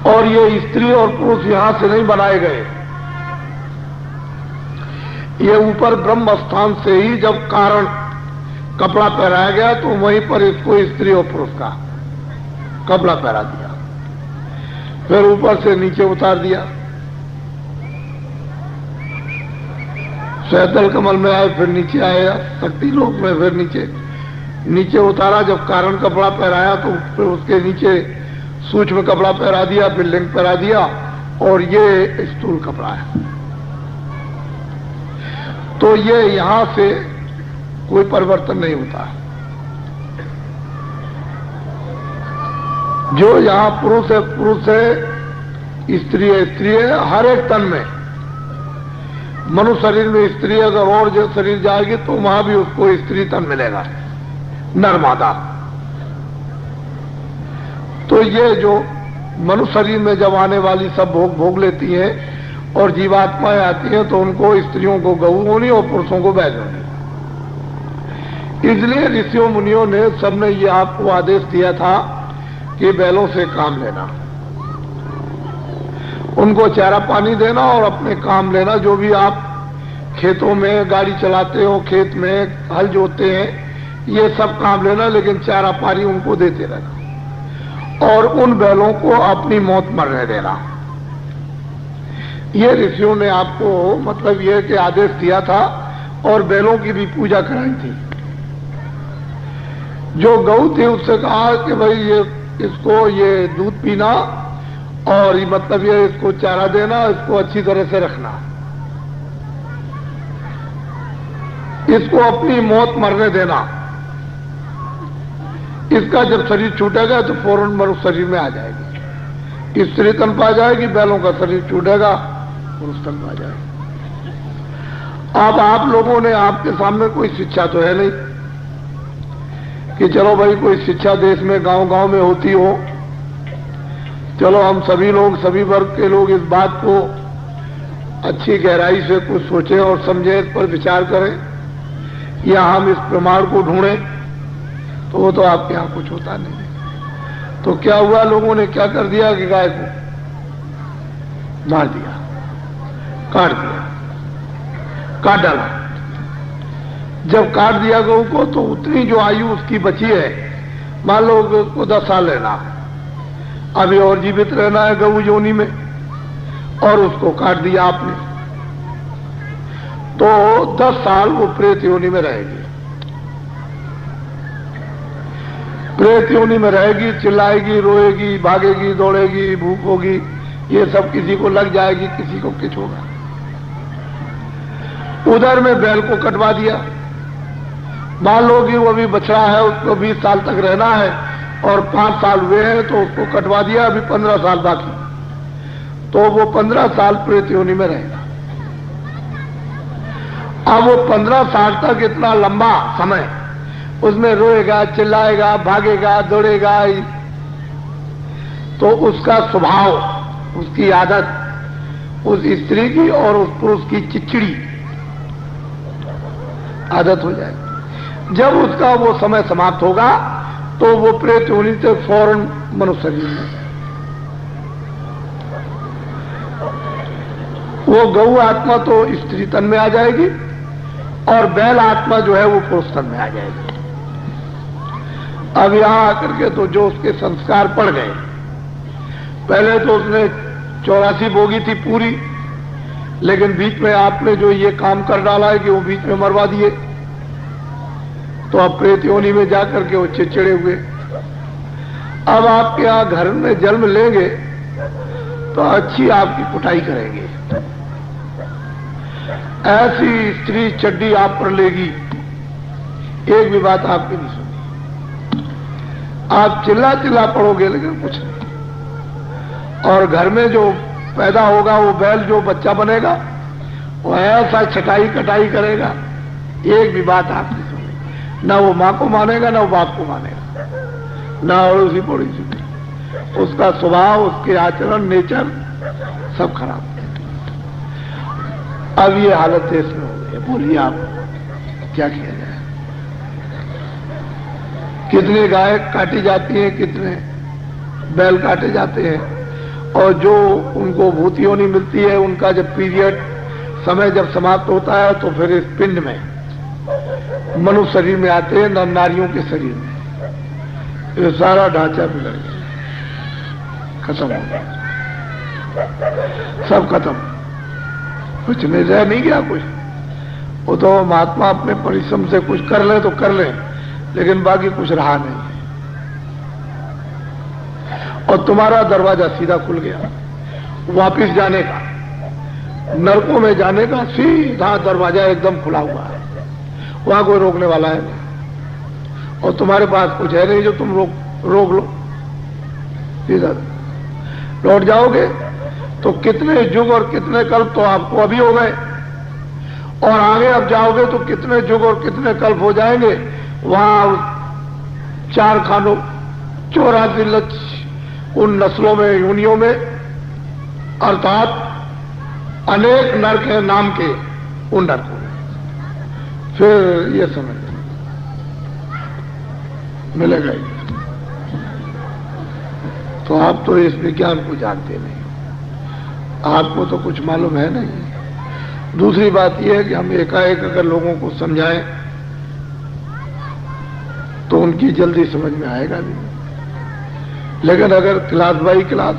और ये स्त्री और पुरुष यहां से नहीं बनाए गए, ये ऊपर ब्रह्म स्थान से ही जब कारण कपड़ा पहनाया गया तो वहीं पर इसको स्त्री और पुरुष का कपड़ा पहना दिया, फिर ऊपर से नीचे उतार दिया। सैतल कमल में आए, फिर नीचे आया, शक्ति लोक में फिर नीचे उतारा। जब कारण कपड़ा पहनाया तो फिर उसके नीचे सूक्ष्म कपड़ा पहना दिया, फिर लिंग पहना दिया, और ये स्थूल कपड़ा है। तो ये यहां से कोई परिवर्तन नहीं होता। जो यहां पुरुष है पुरुष है, स्त्री है स्त्री है। हर एक तन में, मनुष्य शरीर में स्त्री अगर और जो शरीर जाएगी तो वहां भी उसको स्त्री तन मिलेगा, नर मादा। तो ये जो मनुष्य शरीर में जब आने वाली सब भोग लेती हैं और जीवात्माएं आती हैं तो उनको स्त्रियों को गऊ होनी और पुरुषों को बैल होनी। इसलिए ऋषियों मुनियों ने सबने ये आपको आदेश दिया था कि बैलों से काम लेना, उनको चारा पानी देना और अपने काम लेना। जो भी आप खेतों में गाड़ी चलाते हो, खेत में हल जोतते हैं, ये सब काम लेना, लेकिन चारा पानी उनको देते रहना और उन बैलों को अपनी मौत मरने देना। ये ऋषियों ने आपको मतलब ये कि आदेश दिया था, और बैलों की भी पूजा कराई थी। जो गऊ थी उससे कहा कि भाई ये इसको ये दूध पीना और मतलब ये इसको चारा देना, इसको अच्छी तरह से रखना, इसको अपनी मौत मरने देना। इसका जब शरीर छूटेगा तो फौरन मनुष्य शरीर में आ जाएगी, स्त्री तन पा जाएगी, बैलों का शरीर छूटेगा पुरुष तन पा जाएगा। अब आप लोगों ने, आपके सामने कोई शिक्षा तो है नहीं कि चलो भाई कोई शिक्षा देश में गांव-गांव में होती हो। चलो हम सभी लोग, सभी वर्ग के लोग इस बात को अच्छी गहराई से कुछ सोचें और समझें, इस पर विचार करें, या हम इस प्रमाण को ढूंढें, तो वो तो आपके यहां कुछ होता नहीं। तो क्या हुआ, लोगों ने क्या कर दिया कि गाय को मार दिया, काट दिया, काट डाला। जब काट दिया गऊ को तो उतनी जो आयु उसकी बची है, मान लो उसको 10 साल रहना, अभी और जीवित रहना है गऊ योनि में, और उसको काट दिया आपने, तो 10 साल वो प्रेत योनि में रहेगी। प्रेत योनि में रहेगी, चिल्लाएगी, रोएगी, भागेगी, दौड़ेगी, भूख होगी, ये सब किसी को लग जाएगी, किसी को कुछ होगा। उधर में बैल को कटवा दिया, मान लो कि वो अभी बछड़ा है, उसको 20 साल तक रहना है और 5 साल हुए हैं तो उसको कटवा दिया, अभी 15 साल बाकी, तो वो 15 साल प्रेत योनि में रहेगा। अब वो 15 साल तक इतना लंबा समय उसमें रोएगा, चिल्लाएगा, भागेगा, दौड़ेगा, तो उसका स्वभाव, उसकी आदत, उस स्त्री की और उस पुरुष की चिड़चिड़ी आदत हो जाएगी। जब उसका वो समय समाप्त होगा तो वो प्रेत योनि से फौरन मनुष्य शरीर में, वो गऊ आत्मा तो स्त्री तन में आ जाएगी और बैल आत्मा जो है वो पुरुष तन में आ जाएगी। अब यहां आकर के तो जो उसके संस्कार पड़ गए, पहले तो उसने 84 बोगी थी पूरी, लेकिन बीच में आपने जो ये काम कर डाला है कि वो बीच में मरवा दिए, तो अब प्रेत योनि में जाकर के वो चिड़चिड़े हुए। अब आपके यहां घर में जन्म लेंगे तो अच्छी आपकी कुटाई करेंगे, ऐसी स्त्री चड्डी आप पर लेगी, एक भी बात आपकी नहीं सुनी। आप चिल्ला चिल्ला पड़ोगे लेकिन कुछ नहीं। और घर में जो पैदा होगा वो बैल जो बच्चा बनेगा वो ऐसा छटाई कटाई करेगा, एक भी बात आप नहीं सुनी। ना वो मां को मानेगा, ना वो बाप को मानेगा, ना अड़ोसी पड़ोसी, उसका स्वभाव, उसके आचरण, नेचर सब खराब। अब ये हालत देश में हो गई है। बोलिए आप क्या किया जाए? कितने गाय काटी जाती हैं, कितने बैल काटे जाते हैं, और जो उनको भूतियों नहीं मिलती है, उनका जब पीरियड समय जब समाप्त होता है तो फिर इस पिंड में मनुष्य शरीर में आते हैं, नर नारियों के शरीर में। ये सारा ढांचा बिगड़ गया, खत्म हो गया, सब खत्म, कुछ नहीं रह नहीं गया कुछ। वो तो महात्मा अपने परिश्रम से कुछ कर ले तो कर ले, लेकिन बाकी कुछ रहा नहीं। और तुम्हारा दरवाजा सीधा खुल गया वापिस जाने का, नरकों में जाने का सीधा दरवाजा एकदम खुला हुआ है, वहां कोई रोकने वाला है नहीं। और तुम्हारे पास कुछ है नहीं जो तुम रोक लो, सीधा लौट जाओगे तो कितने युग और कितने कल्प तो आपको अभी हो गए, और आगे अब जाओगे तो कितने युग और कितने कल्प हो जाएंगे। वहां 4 खानों 84 लक्ष उन नस्लों में, योनियों में, अर्थात अनेक नरक है नाम के उन नरकों में। फिर ये समझ मिलेगा ही। तो आप तो इस विज्ञान को जानते नहीं, आपको तो कुछ मालूम है नहीं। दूसरी बात यह है कि हम एकाएक अगर लोगों को समझाएं तो उनकी जल्दी समझ में आएगा नहीं। लेकिन अगर क्लास बाई क्लास,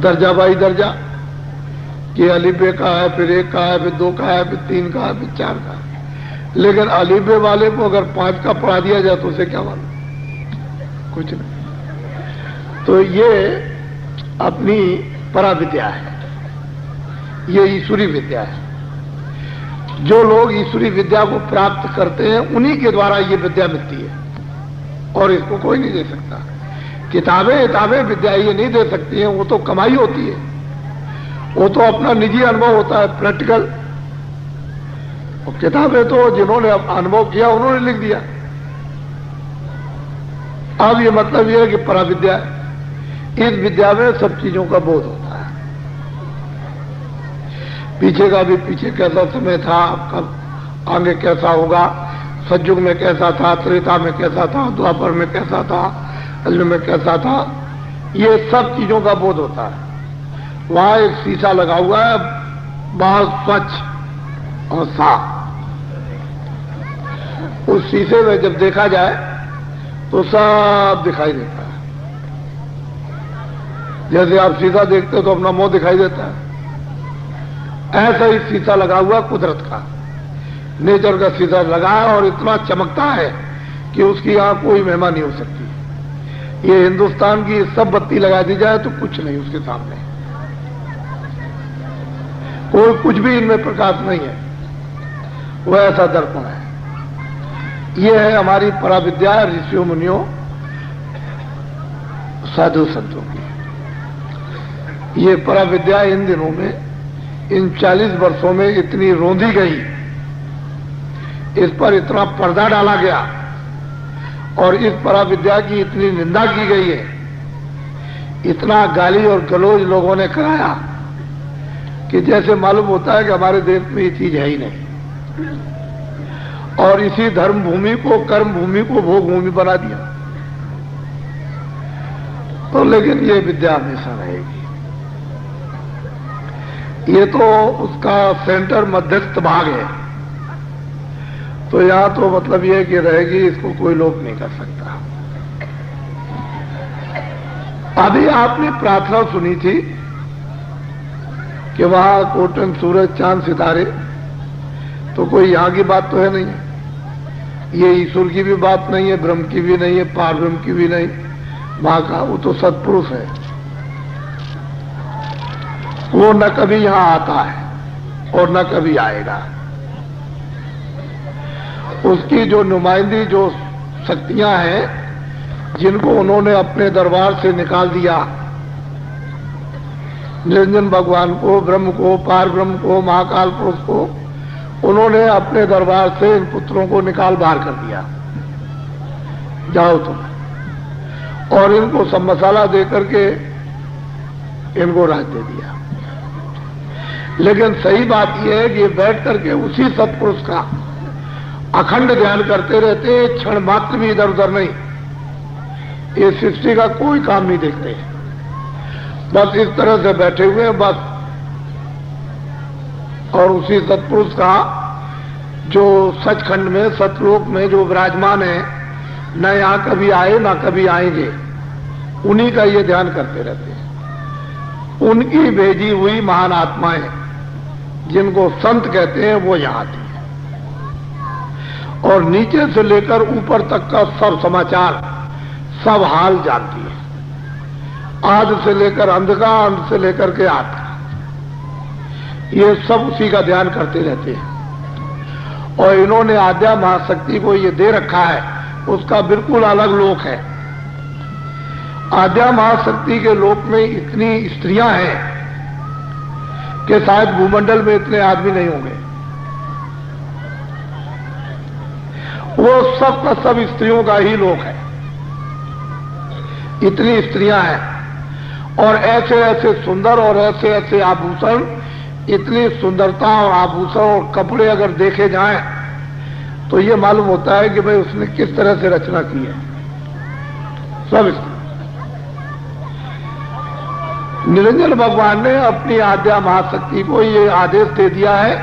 दर्जा बाई दर्जा, कि अलीबे का है, फिर 1 का है, फिर 2 का है, फिर 3 का है, फिर 4 का है, लेकिन अलीबे वाले को अगर 5 का पढ़ा दिया जाए तो उसे क्या मालूम, कुछ नहीं। तो ये अपनी पराविद्या है, ये ईश्वरी विद्या है। जो लोग ईश्वरी विद्या को प्राप्त करते हैं उन्हीं के द्वारा ये विद्या मिलती है, और इसको कोई नहीं दे सकता। किताबें विद्या ये नहीं दे सकती हैं, वो तो कमाई होती है, वो तो अपना निजी अनुभव होता है, प्रैक्टिकल। और किताबें तो जिन्होंने अनुभव किया उन्होंने लिख दिया। अब ये मतलब ये है कि पराविद्या, इस विद्या में सब चीजों का बोध होता है, पीछे का भी, पीछे कैसा समय था, कब आगे कैसा होगा, सतयुग में कैसा था, त्रेता में कैसा था, द्वापर में कैसा था, कलयुग में कैसा था, ये सब चीजों का बोध होता है। वहां एक शीशा लगा हुआ है, बहुत स्वच्छ और साफ। उस शीशे में जब देखा जाए तो सब दिखाई देता है। जैसे आप शीशा देखते हो तो अपना मुंह दिखाई देता है, ऐसा ही शीशा लगा हुआ कुदरत का, नेचर का शीशा लगा है, और इतना चमकता है कि उसकी यहां कोई महिमा नहीं हो सकती। ये हिंदुस्तान की सब बत्ती लगा दी जाए तो कुछ नहीं उसके सामने, कोई कुछ भी इनमें प्रकाश नहीं है, वह ऐसा दर्पण है। ये है हमारी पराविद्या, ऋषियों मुनियों साधु संतों की। ये पराविद्या इन दिनों में, इन 40 वर्षों में इतनी रोंदी गई, इस पर इतना पर्दा डाला गया, और इस पराविद्या की इतनी निंदा की गई है, इतना गाली और गलौज लोगों ने कराया कि जैसे मालूम होता है कि हमारे देश में ये चीज है ही नहीं। और इसी धर्म भूमि को, कर्म भूमि को भोग भूमि बना दिया। तो लेकिन ये विद्या हमेशा रहेगी, ये तो उसका सेंटर मध्यस्थ भाग है, तो यहां तो मतलब ये कि रहेगी, इसको कोई लोप नहीं कर सकता। अभी आपने प्रार्थना सुनी थी कि वहां कोटन सूरज चांद सितारे, तो कोई यहां की बात तो है नहीं, ये ईश्वर की भी बात नहीं है, ब्रह्म की भी नहीं है, पार ब्रह्म की भी नहीं, वहां का वो तो सत्पुरुष है, वो न कभी यहां आता है और न कभी आएगा। उसकी जो नुमाइंदी, जो शक्तियां हैं, जिनको उन्होंने अपने दरबार से निकाल दिया, निरंजन भगवान को, ब्रह्म को, पार ब्रह्म को, महाकाल पुरुष को, उन्होंने अपने दरबार से इन पुत्रों को निकाल बाहर कर दिया, जाओ तुम, और इनको सब मसाला दे करके इनको राज दे दिया। लेकिन सही बात यह है कि बैठ करके उसी सत्पुरुष का अखंड ध्यान करते रहते, क्षण मात्र भी इधर उधर नहीं, ये सृष्टि का कोई काम नहीं देखते, बस इस तरह से बैठे हुए हैं बस। और उसी सत्पुरुष का जो सचखंड में सतलोक में जो विराजमान है, न यहां कभी आए ना कभी आएंगे, उन्हीं का ये ध्यान करते रहते हैं। उनकी भेजी हुई महान आत्माएं जिनको संत कहते हैं वो यहां आती है और नीचे से लेकर ऊपर तक का सब समाचार, सब हाल जानती है, आद से लेकर अंध का, अंध से लेकर के आद का, ये सब उसी का ध्यान करते रहते हैं। और इन्होंने आद्या महाशक्ति को ये दे रखा है, उसका बिल्कुल अलग लोक है। आद्या महाशक्ति के लोक में इतनी स्त्रियां हैं कि शायद भूमंडल में इतने आदमी नहीं होंगे। वो सब का सब स्त्रियों का ही लोक है, इतनी स्त्रियां हैं और ऐसे ऐसे सुंदर और ऐसे ऐसे आभूषण, इतनी सुंदरता और आभूषण और कपड़े अगर देखे जाएं तो ये मालूम होता है कि भाई उसने किस तरह से रचना की है। सब निरंजन भगवान ने अपनी आद्या महाशक्ति को ये आदेश दे दिया है